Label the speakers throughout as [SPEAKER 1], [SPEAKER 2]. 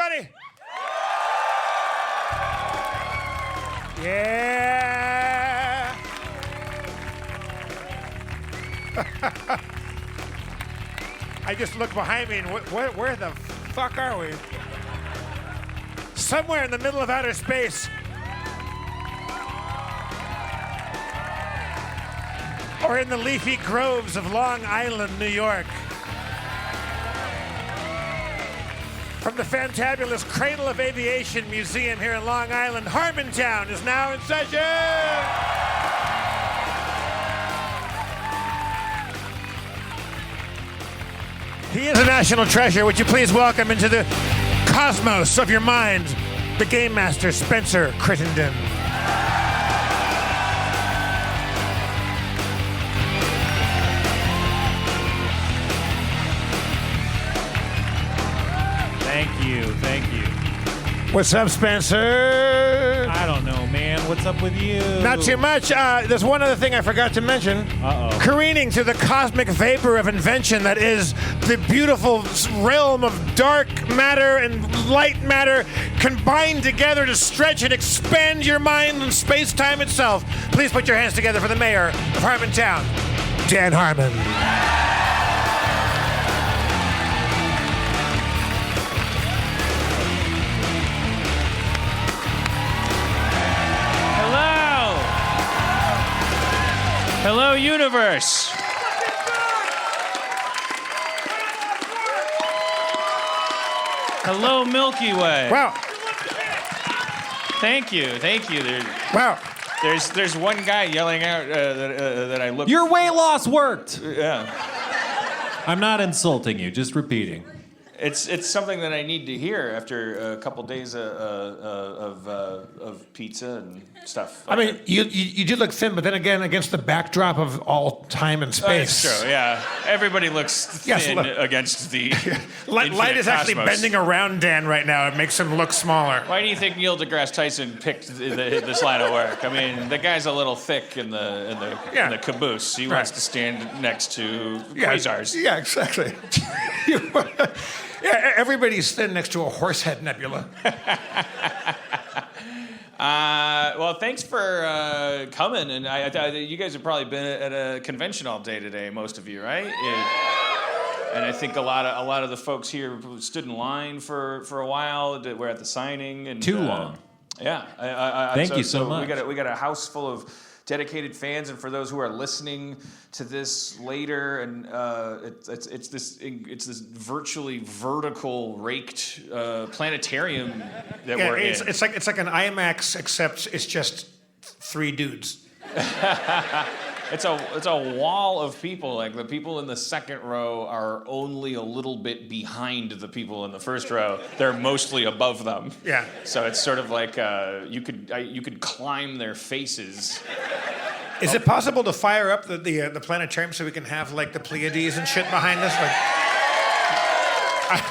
[SPEAKER 1] everybody. Yeah. I just look behind me and where the fuck are we? Somewhere in the middle of outer space. Or in the leafy groves of Long Island, New York. From the fantabulous Cradle of Aviation Museum here in Long Island, Harmontown is now in session! He is a national treasure. Would you please welcome into the cosmos of your mind, the Game Master, Spencer Crittenden.
[SPEAKER 2] Thank you.
[SPEAKER 1] What's up, Spencer?
[SPEAKER 2] I don't know, man. What's up with you?
[SPEAKER 1] Not too much. There's one other thing I forgot to mention.
[SPEAKER 2] Uh-oh.
[SPEAKER 1] Careening through the cosmic vapor of invention that is the beautiful realm of dark matter and light matter combined together to stretch and expand your mind and space-time itself. Please put your hands together for the mayor of Harmontown, Dan Harmon.
[SPEAKER 2] Hello, universe. Hello, Milky Way.
[SPEAKER 1] Wow.
[SPEAKER 2] Thank you.
[SPEAKER 1] Wow.
[SPEAKER 2] There's one guy yelling out that I look.
[SPEAKER 3] Your weight loss worked.
[SPEAKER 2] Yeah.
[SPEAKER 3] I'm not insulting you, just repeating.
[SPEAKER 2] It's something that I need to hear after a couple days of pizza and stuff.
[SPEAKER 1] I mean, you do look thin, but then again, against the backdrop of all time and space.
[SPEAKER 2] That's true, yeah. Everybody looks thin against the
[SPEAKER 1] Light is actually
[SPEAKER 2] cosmos.
[SPEAKER 1] bending around Dan right now. It makes him look smaller.
[SPEAKER 2] Why do you think Neil deGrasse Tyson picked this line of work? I mean, the guy's a little thick in the caboose. He wants to stand next to quasars.
[SPEAKER 1] Yeah, exactly. Yeah, everybody's thin next to a Horsehead Nebula.
[SPEAKER 2] Well, thanks for coming, and you guys have probably been at a convention all day today, most of you, right? And I think a lot of the folks here stood in line for a while. We're at the signing, and
[SPEAKER 3] Too long.
[SPEAKER 2] Yeah.
[SPEAKER 3] Thank you so much.
[SPEAKER 2] We got a house full of dedicated fans, and for those who are listening to this later, and it's this virtually vertical raked planetarium that we're in.
[SPEAKER 1] It's like an IMAX, except it's just three dudes.
[SPEAKER 2] It's a wall of people. Like the people in the second row are only a little bit behind the people in the first row. They're mostly above them.
[SPEAKER 1] Yeah.
[SPEAKER 2] So it's sort of like you could climb their faces.
[SPEAKER 1] Is it possible to fire up the planetarium so we can have like the Pleiades and shit behind us? Like,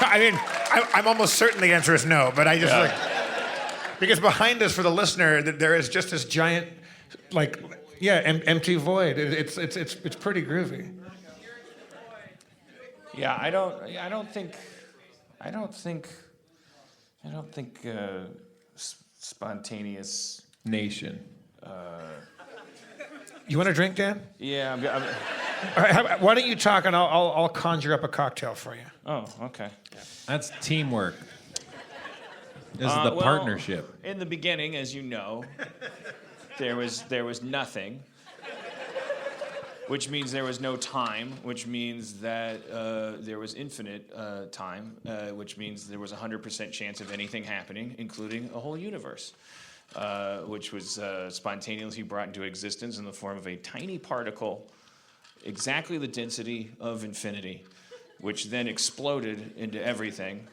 [SPEAKER 1] I mean, I'm almost certain the answer is no, but I just like because behind us for the listener there is just this giant empty void. It's pretty groovy.
[SPEAKER 2] Yeah, I don't think spontaneous
[SPEAKER 3] Nation.
[SPEAKER 1] You want a drink, Dan?
[SPEAKER 2] Yeah,
[SPEAKER 1] All right, why don't you talk and I'll conjure up a cocktail for you.
[SPEAKER 2] Oh, okay.
[SPEAKER 3] That's teamwork. This is the partnership.
[SPEAKER 2] In the beginning, as you know, there was nothing, which means there was no time, which means that there was infinite time, which means there was a 100% chance of anything happening, including a whole universe, which was spontaneously brought into existence in the form of a tiny particle, exactly the density of infinity, which then exploded into everything,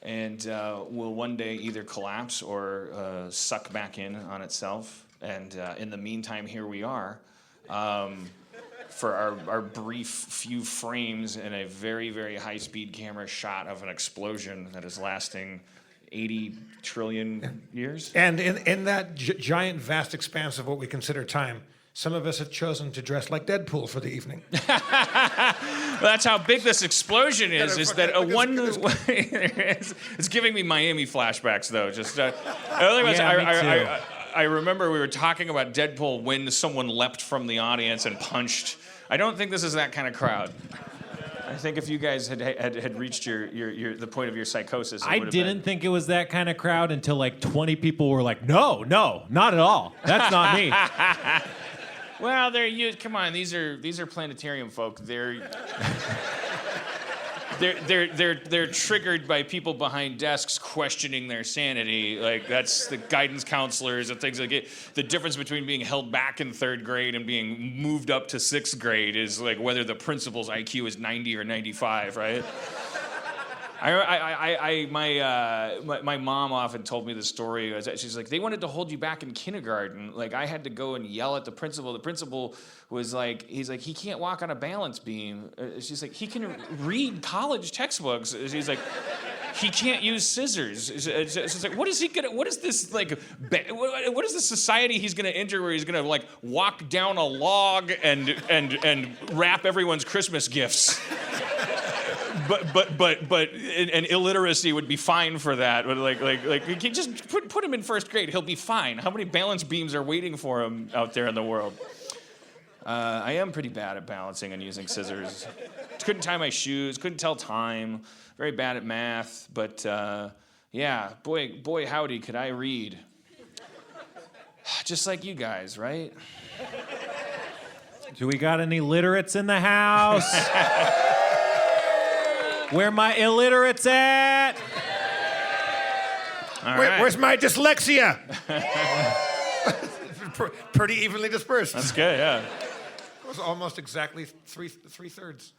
[SPEAKER 2] and will one day either collapse or suck back in on itself. And in the meantime, here we are for our brief few frames in a very, very high-speed camera shot of an explosion that is lasting 80 trillion years.
[SPEAKER 1] And in that giant, vast expanse of what we consider time, some of us have chosen to dress like Deadpool for the evening.
[SPEAKER 2] That's how big this explosion is. Is that a one?
[SPEAKER 1] Look
[SPEAKER 2] It's giving me Miami flashbacks, though. Just I remember we were talking about Deadpool when someone leapt from the audience and punched. I don't think this is that kind of crowd. I think if you guys had reached the point of your psychosis,
[SPEAKER 3] I didn't think it was that kind of crowd until like 20 people were like, no, not at all. That's not me.
[SPEAKER 2] Well, come on, these are Planetarium folk. They're triggered by people behind desks questioning their sanity. Like, that's the guidance counselors and things like it. The difference between being held back in 3rd grade and being moved up to 6th grade is like whether the principal's IQ is 90 or 95, right? My mom often told me the story. She's like, they wanted to hold you back in kindergarten. Like, I had to go and yell at the principal. The principal was like, he's like, he can't walk on a balance beam. She's like, he can read college textbooks. She's like, he can't use scissors. She's like, what is this society he's gonna enter where he's gonna like walk down a log and wrap everyone's Christmas gifts? And illiteracy would be fine for that. But like just put him in 1st grade, he'll be fine. How many balance beams are waiting for him out there in the world? I am pretty bad at balancing and using scissors. Couldn't tie my shoes, couldn't tell time. Very bad at math, but yeah, boy howdy, could I read. Just like you guys, right?
[SPEAKER 3] Do we got any literates in the house? Where my illiterates at?
[SPEAKER 2] All right.
[SPEAKER 1] Where's my dyslexia? Pretty evenly dispersed.
[SPEAKER 2] That's good, yeah.
[SPEAKER 1] It was almost exactly three thirds.